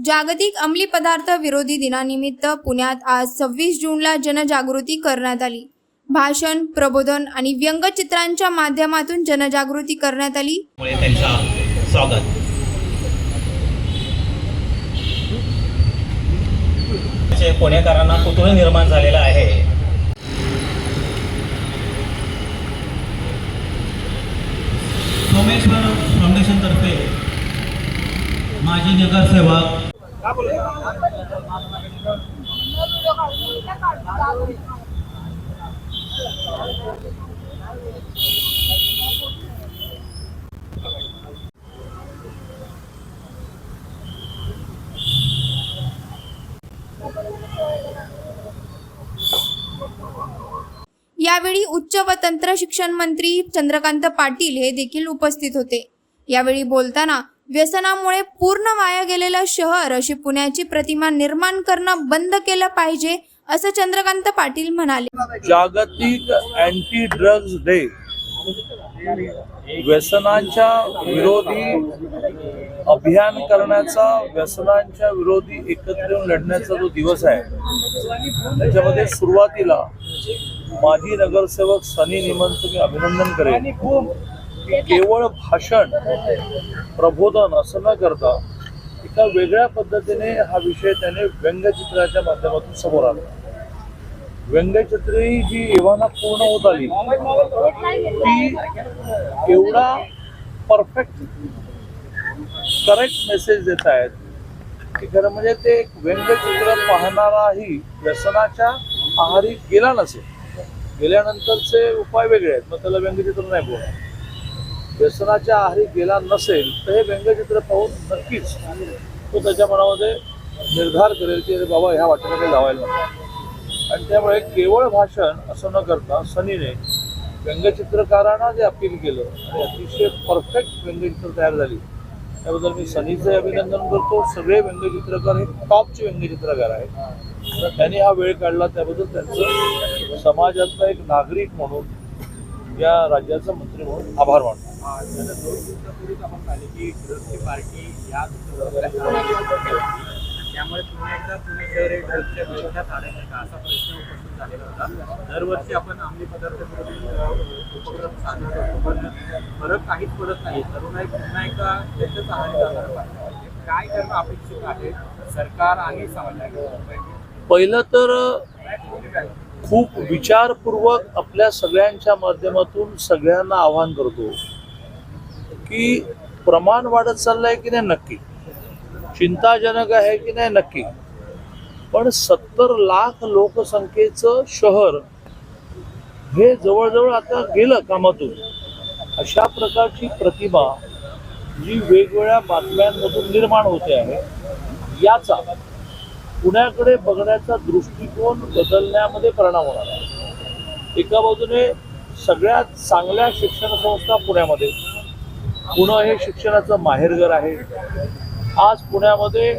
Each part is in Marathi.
जागतिक अंमली पदार्थ विरोधी दिनानिमित्त पुण्यात आज 26 जूनला जनजागृती करण्यात आली। भाषण, प्रबोधन आणि व्यंगचित्रांच्या माध्यमातून जनजागृती करण्यात आली। त्यांचं स्वागत। पुणेकरांना कुतूहल निर्माण झालेलं आहे। सोमेश्वर फाउंडेशन तर्फे माजी नगरसेवक यावेळी उच्च व तंत्र शिक्षण मंत्री चंद्रकांत पाटील हे देखील उपस्थित होते। यावेळी बोलताना व्यसनामुळे पूर्ण वाया गेलेलं शहर अशी पुण्याची प्रतिमा निर्माण करणं बंद केलं पाहिजे असं चंद्रकांत पाटील म्हणाले। जागतिक अँटी ड्रग्ज डे व्यसनांच्या विरोधी अभियान करण्याचा, व्यसनांच्या विरोधी एकत्र येऊन लढण्याचा जो दिवस आहे, त्याच्यामध्ये सुरुवातीला माजी नगरसेवक सनी निमनचं मी अभिनंदन करेन की केवळ भाषण, प्रबोधन असं न करता एका वेगळ्या पद्धतीने हा विषय त्याने व्यंगचित्राच्या माध्यमातून समोर आणला। व्यंगचित्री जी एव्हाना पूर्ण होत आली ती एवढा परफेक्ट करेक्ट मेसेज देत आहेत की खरं म्हणजे ते एक व्यंगचित्र पाहणाराही व्यसनाच्या आहारी गेला नसेल, गेल्यानंतरचे उपाय वेगळे आहेत, मग त्याला व्यंगचित्र नाही बोलणार। व्यसनाच्या आहारी गेला नसेल तर हे व्यंगचित्र पाहून नक्कीच तो त्याच्या मनामध्ये निर्धार करेल की अरे बाबा ह्या वाटेमध्ये लावायला नको। आणि त्यामुळे केवळ भाषण असं न करता सनीने व्यंगचित्रकारांना जे अपील केलं आणि अतिशय परफेक्ट व्यंगचित्र तयार झाली, त्याबद्दल मी सनीचे अभिनंदन करतो। सगळे व्यंगचित्रकार हे टॉपचे व्यंगचित्रकार आहेत, तर त्यांनी हा वेळ काढला त्याबद्दल त्यांचं समाजातला एक नागरिक म्हणून, या राज्याचा मंत्री म्हणून आभार मानतो। त्यामुळे पुन्हा एकदा पुणे शहर हे ड्रग्सच्या विरोधात आढळेल का असा प्रश्न उपस्थित झालेला होता। दरवर्षी आपण अंमली पदार्थ विरोधी उपक्रम साजरा करतो, पण फरक काहीच पडत नाही। तरुणाई पुन्हा एकदा त्याच्याच आहारी जाणार पाहिजे। काय करणं अपेक्षित आहे सरकार आणि समाजाने? पहिलं तर खूप विचारपूर्वक आपल्या सगळ्यांच्या माध्यमातून सगळ्यांना आवाहन करतो की प्रमाण वाढत चाललंय की नाही, नक्की चिंताजनक आहे की नाही, नक्की, पण 70 लाख लोकसंख्येचं शहर हे जवळजवळ आता गेलं कामातून। अशा प्रकारची प्रतिमा जी वेगवेगळ्या बातम्यांमधून निर्माण होते आहे, याचा पुण्याकडे बघण्याचा दृष्टिकोन बदलण्यामध्ये परिणाम होणार आहे। एका बाजूने सगळ्यात चांगल्या शिक्षण संस्था पुण्यामध्ये, पुणे हे शिक्षणाचं माहेरघर आहे। आज पुण्यामध्ये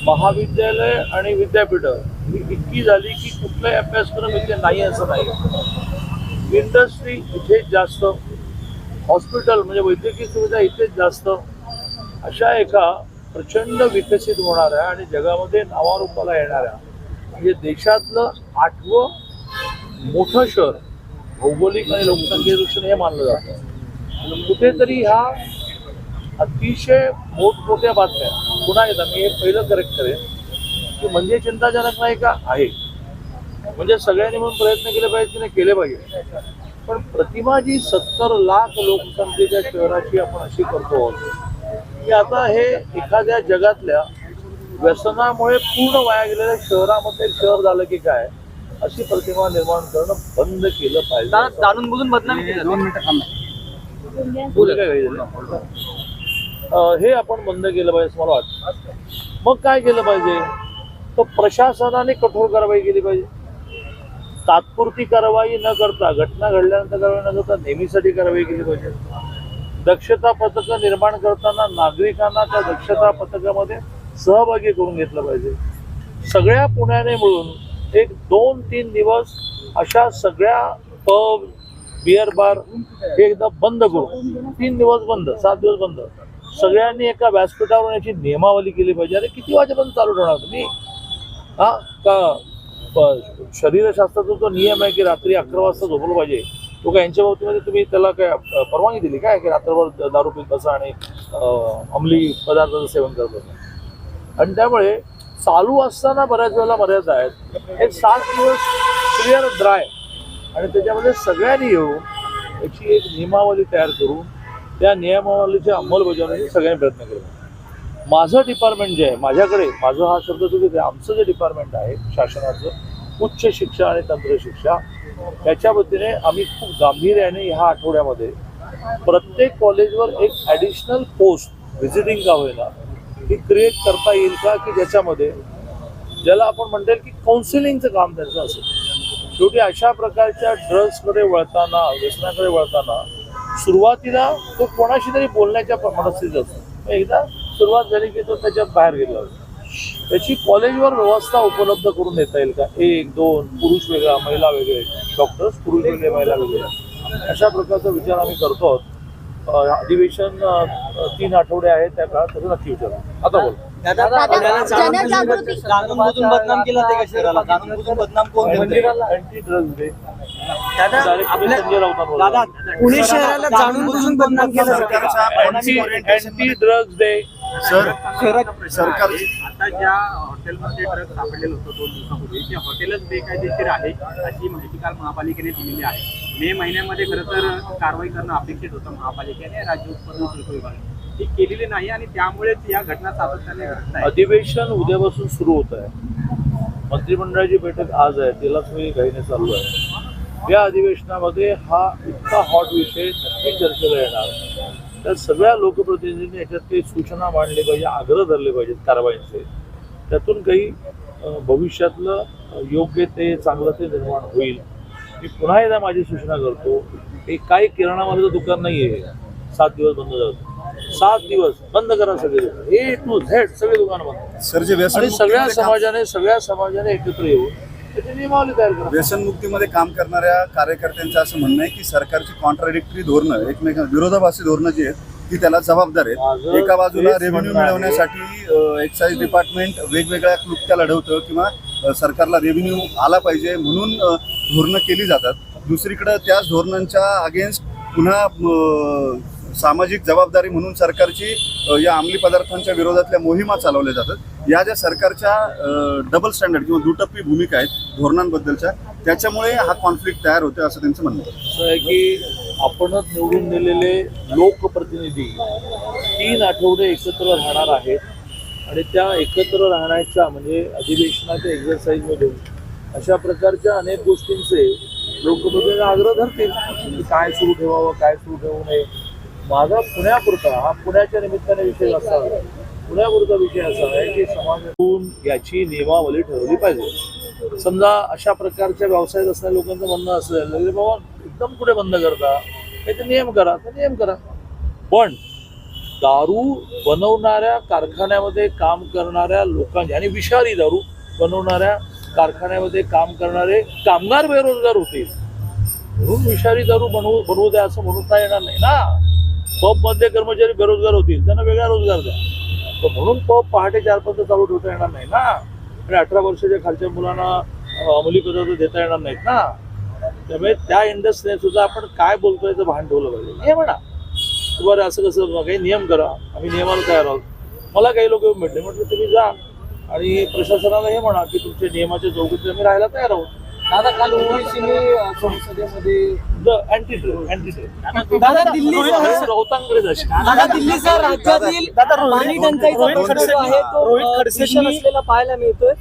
महाविद्यालय आणि विद्यापीठं ही इतकी झाली की कुठलाही अभ्यासक्रम इथे नाही असं नाही। इंडस्ट्री इथेच जास्त, हॉस्पिटल म्हणजे वैद्यकीय सुविधा इथेच जास्त। अशा एका प्रचंड विकसित होणाऱ्या आणि जगामध्ये नावारूपाला येणाऱ्या म्हणजे देशातलं 8वं मोठं शहर भौगोलिक आणि लोकसंख्येदृष्टीने हे मानलं जातं। कुठेतरी ह्या अतिशय मोठमोठ्या बातम्या, पुन्हा एकदा मी हे पहिलं करेक्ट करेन की म्हणजे चिंताजनक नाही का, आहे, म्हणजे सगळ्यांनी म्हणून प्रयत्न केले पाहिजे की नाही, केले पाहिजे, पण प्रतिमा जी 70 लाख लोकसंख्येच्या शहराची आपण अशी करतो की आता हे एखाद्या जगातल्या व्यसनामुळे पूर्ण वाया गेलेल्या शहरामध्ये शहर झालं की काय, अशी प्रतिमा निर्माण करणं बंद केलं पाहिजे। जाणून बुजून बदनामी केली। 2 मिनिटं थांबा। हे आपण बंद केलं पाहिजे असं मला वाटतं। मग काय केलं पाहिजे, तर प्रशासनाने कठोर कारवाई केली पाहिजे। तात्पुरती कारवाई न करता, घटना घडल्यानंतर कारवाई न करता नेहमीसाठी कारवाई केली पाहिजे। दक्षता पथकं निर्माण करताना नागरिकांना त्या दक्षता पथकामध्ये सहभागी करून घेतलं पाहिजे। सगळ्या पुण्याने मिळून एक 2-3 दिवस अशा सगळ्या पब, बियर बार हे एकदा बंद करू, 3 दिवस बंद, 7 दिवस बंद, सगळ्यांनी एका व्यासपीठावर याची नियमावली केली पाहिजे. अरे किती वाजेपर्यंत चालू ठेवणार तुम्ही? हा का शरीरशास्त्राचा जो नियम आहे की रात्री 11 वाजता झोपलं पाहिजे, तो काय यांच्या बाबतीमध्ये तुम्ही त्याला काय परवानगी दिली काय की रात्रभर दारू पीत बसा आणि अंमली पदार्थाचं सेवन करत बसा? आणि त्यामुळे चालू असताना बऱ्याच वेळेला मर्यादा आहेत. एक 7 दिवस क्लिअर ड्राय आणि त्याच्यामध्ये सगळ्यांनी येऊन याची एक नियमावली तयार करून त्या नियमावलीच्या अंमलबजावणीचे सगळ्यांनी प्रयत्न केले. माझं डिपार्टमेंट जे आहे, माझं हा शब्द चुकीचा आहे, आमचं जे डिपार्टमेंट आहे शासनाचं उच्च शिक्षा आणि तंत्रशिक्षा, त्याच्या वतीने आम्ही खूप गांभीर्याने ह्या आठवड्यामध्ये प्रत्येक कॉलेजवर एक ॲडिशनल पोस्ट व्हिजिटिंग का होईना ही क्रिएट करता येईल का, की ज्याच्यामध्ये ज्याला आपण म्हणता येईल की काउन्सिलिंगचं काम त्यांचं असेल. शेवटी अशा प्रकारच्या ड्रग्सकडे वळताना, व्यसनाकडे वळताना सुरुवातीला तो कोणाशी तरी बोलण्याच्या मनस्थितीत असतो. एकदा सुरुवात झाली की तो त्याच्यात बाहेर गेला होता. त्याची कॉलेजवर व्यवस्था उपलब्ध करून देता येईल का? 1, 2 पुरुष वेगळा, महिला वेगळे, डॉक्टर्स पुरुष वेगळे, महिला वेगळे, अशा प्रकारचा विचार आम्ही करतो आहोत. अधिवेशन 3 आठवडे आहेत, त्या काळात तसं नक्की विचार. आता बोल. जनजागृती जाणूनबुजून बदनाम केलं ते का शहराला? जाणूनबुजून बदनाम कोण करते? अँटी ड्रग्स डे दादा, संजय राऊतांवर दादा, पुणे शहराला जाणूनबुजून बदनाम केलं अँटी ड्रग्स डे. सरकार आता ज्या हॉटेलमध्ये ड्रग्ज सापडलेलं होतं 2 दिवसापूर्वी, ते हॉटेलच बेकायदेशीर आहे अशी माहिती काल महापालिकेने दिलेली आहे. मे महिन्यामध्ये खरं तर कारवाई करणं अपेक्षित होतं महापालिकेने, राज्य उत्पादन शुल्क विभागाने ती केलेली नाही आणि त्यामुळेच या घटना सातत्याने घडत आहेत. अधिवेशन उद्यापासून सुरू होत आहे. मंत्रिमंडळाची बैठक आज आहे, तिलाच मी घाईने चालू आहे. या अधिवेशनामध्ये हा इतका हॉट विषय नक्की चर्चेला येणार. त्या सगळ्या लोकप्रतिनिधींनी याच्यात काही सूचना मांडले पाहिजे, आग्रह धरले पाहिजेत कारवाईचे. त्यातून काही भविष्यातलं योग्य ते चांगलं ते निर्माण होईल. मी पुन्हा एकदा माझी सूचना करतो की काही किराणामालाचं दुकान नाही आहे 7 दिवस बंद झालं. 7 दिवस बंद करा सगळे दुकान, A to Z सगळे दुकान बंद. सर, जे आणि सगळ्या समाजाने एकत्र येऊन त्याची नियमावली तयार करा. व्यसनमुक्तीमध्ये काम करणाऱ्या कार्यकर्त्यांचं असं म्हणणं आहे की सरकारची कॉन्ट्राडिक्टरी धोरणं, एकमेकांना विरोधाभासी धोरणं जी आहेत ती त्याला जबाबदार आहेत. एका बाजूला रेव्हेन्यू मिळवण्यासाठी एक्साईज डिपार्टमेंट वेगवेगळ्या क्लुप्त्या लढवतं किंवा सरकारला रेव्हेन्यू आला पाहिजे म्हणून धोरणं केली जातात. दुसरीकडं त्याच धोरणांच्या अगेन्स्ट पुन्हा सामाजिक जबाबदारी म्हणून सरकारची या अंमली पदार्थांच्या विरोधातल्या मोहिमा चालवल्या जातात. या ज्या सरकारच्या डबल स्टँडर्ड किंवा दुटप्पी भूमिका आहेत धोरणांबद्दलच्या, त्याच्यामुळे हा कॉन्फ्लिक्ट तयार होतो असं त्यांचं म्हणणं आहे. असं आहे की आपणच निवडून दिलेले लोकप्रतिनिधी 3 आठवडे एकत्र राहणार आहेत आणि त्या एकत्र राहण्याच्या म्हणजे अधिवेशनाच्या एक्झरसाईजमध्ये अशा प्रकारच्या अनेक गोष्टींचे लोकप्रतिनिधी आग्रह धरतील की काय सुरू ठेवावं, काय सुरू ठेवू नये. माझा पुण्यापुरता हा पुण्याच्या निमित्ताने विषय असा आहे, पुण्यापुरता विषय असा आहे की समाजातून याची नियमावली ठरवली पाहिजे. समजा अशा प्रकारच्या व्यवसायात असणाऱ्या लोकांचं म्हणणं असेल बाबा एकदम कुठे बंद करता, काही नियम करा, तर नियम करा. पण दारू बनवणाऱ्या कारखान्यामध्ये काम करणाऱ्या लोकांचे आणि विषारी दारू बनवणाऱ्या कारखान्यामध्ये काम करणारे कामगार बेरोजगार होतील म्हणून विषारी दारू बनवू द्या असं म्हणता येणार नाही ना. पबमधले कर्मचारी बेरोजगार होतील, त्यांना वेगळा रोजगार द्या. पण म्हणून पब पहाटे 4 पर्यंत चालू ठेवता येणार नाही ना. आणि 18 वर्षाच्या खालच्या मुलांना अंमली पदार्थ देता येणार नाहीत ना. त्यामुळे त्या इंडस्ट्रीने सुद्धा आपण काय बोलतोय याचं भान ठेवलं पाहिजे. नियम म्हणा बरं, असं कसं काही नियम करा, आम्ही नियमाला तयार आहोत. मला काही लोक येऊन भेटले, म्हटलं तुम्ही जा आणि प्रशासनाला हे म्हणा की तुमच्या नियमाच्या चौकटीत आम्ही राहायला तयार आहोत. दादा, काल ओवैसीने संसदेमध्ये अँटी दादा दिल्लीसह राज्यातील पाणी टंचाईचा प्रश्न जो आहे तो भीषण असलेला पाहायला मिळतोय.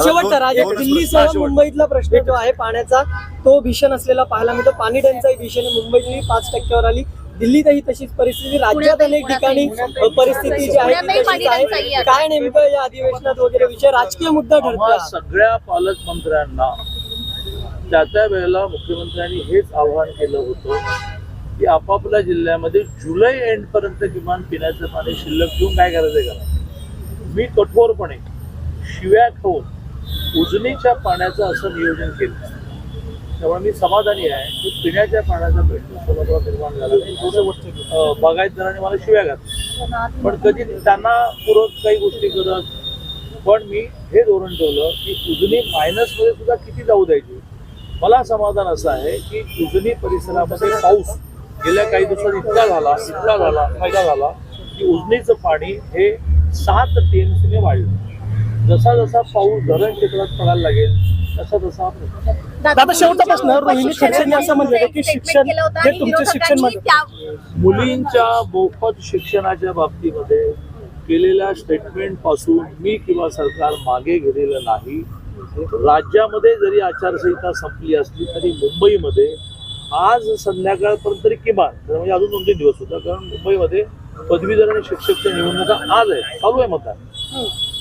शेवटचा राज्यात दिल्लीसह मुंबईतला प्रश्न जो आहे पाण्याचा तो भीषण असलेला पाहायला मिळतो. पाणी टंचाई भीषण मुंबईतली 5% वर आली, दिल्लीतही तशीच परिस्थिती, राज्यात अनेक ठिकाणी परिस्थिती जी आहे ती तशीच आहे. काय नेमकं या अधिवेशनात वगैरे विषय राजकीय मुद्दा ठरतो. सगळ्या पालकमंत्र्यांना त्या वेळेला मुख्यमंत्र्यांनी हेच आवाहन केलं होतं की आपापल्या जिल्ह्यामध्ये जुलै एंड पर्यंत किमान पिण्याचं पाणी शिल्लक ठेवून काय करायचं का. मी कठोरपणे शिव्या खाऊन उजनीच्या पाण्याचं असं नियोजन केलं. त्यामुळे मी समाधानी आहे की पिण्याच्या पाण्याचा प्रश्न सर्वत्र निर्माण झाला नाही. बागायतदारांनी मला शिव्या घातल्या. पण कधी त्यांना पूरक काही गोष्टी करत. पण मी हे धोरण ठेवलं की उजनी मायनसमध्ये सुद्धा किती जाऊ द्यायची. मला समाधान असं आहे की उजनी परिसरामध्ये पाऊस गेल्या काही दिवसात इतका झाला की उजनीचं पाणी हे 7 TMC वाढलं. जसा जसा पाऊस धरण क्षेत्रात पडायला लागेल तसा दादा शेवटचा प्रश्न, रोहिणी खडसेंनी असं म्हणलं की शिक्षण जे तुमचे शिक्षण मुलींच्या मोफत शिक्षणाच्या बाबतीमध्ये केलेल्या स्टेटमेंट पासून मी किंवा सरकार मागे गेलेलं नाही. राज्यामध्ये जरी आचारसंहिता संपली असली तरी मुंबईमध्ये आज संध्याकाळपर्यंत तरी किमान म्हणजे अजून 2-3 दिवस होता, कारण मुंबईमध्ये पदवीधर आणि शिक्षकच्या निवडणुका आज आहे, चालू आहे मतदान.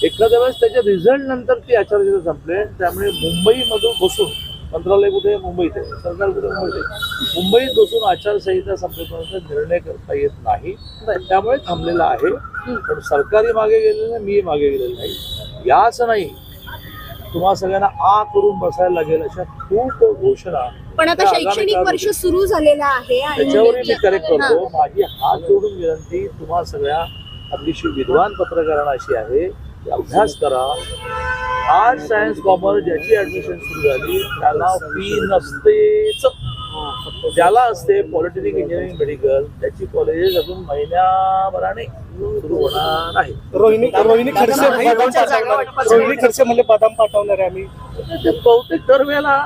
एखाद्या वेळेस त्याच्या रिझल्ट नंतर ती आचारसंहिता संपले. त्यामुळे मुंबईमधून बसून, मंत्रालय कुठे मुंबईत आहे, सरकार कुठे मुंबईत आहे, मुंबईत बसून आचारसंहिता संपेपर्यंत निर्णय करता येत नाही. त्यामुळे थांबलेला आहे. पण सरकारही मागे गेलेलं नाही, मी मागे गेलेलं नाही. याच नाही, तुम्हा सगळ्यांना करून बसायला लागेल अशा खूप घोषणा. पण आता शैक्षणिक वर्ष सुरू झालेलं आहे आणि त्याच्यावरही मी करेक्ट करतो. माझी हात जोडून विनंती तुम्हा सगळ्या अतिशय विद्वान पत्रकारांना अशी आहे की अभ्यास करा. आर्ट्स सायन्स कॉमर्स ज्याची ऍडमिशन सुरू झाली त्याला फी नसतेच. ज्याला असते पॉलिटेक्निक, इंजिनिअरिंग, मेडिकल त्याची कॉलेजेस अजून महिन्याभराने सुरू होणार आहे. रोहिणी खडसे म्हणजे बदाम पाठवणार आहे आम्ही. ते बहुतेक दरवेळेला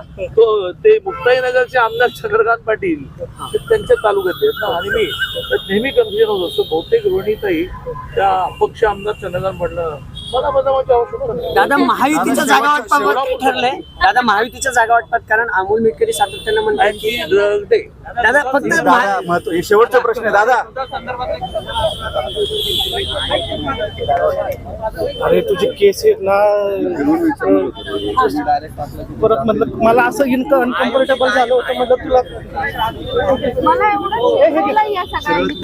ते मुक्ताईनगरचे आमदार चंद्रकांत पाटील ते त्यांच्या तालुक्यात आहेत ना, आणि मी नेहमी कन्फ्युजन होत असतो. बहुतेक रोहिणीताई त्या अपक्ष आमदार चंद्रकांत म्हटलं मला बदलावाची आवश्यकता नाही. दादा महायुतीच्या जागा वाटपावर काय ठरलंय? दादा महायुतीच्या जागा वाटपात, कारण अमोल मिटकरी सातत्यानं म्हणतात की ड्रग डे. दादा फक्त हे शेवटचा प्रश्न आहे दादा. अरे तुझे केस आहेत ना, परत म्हटलं मला असं अनकम्फर्टेबल झालं होतं. म्हटलं तुला मला एवढं या सगळ्यांनी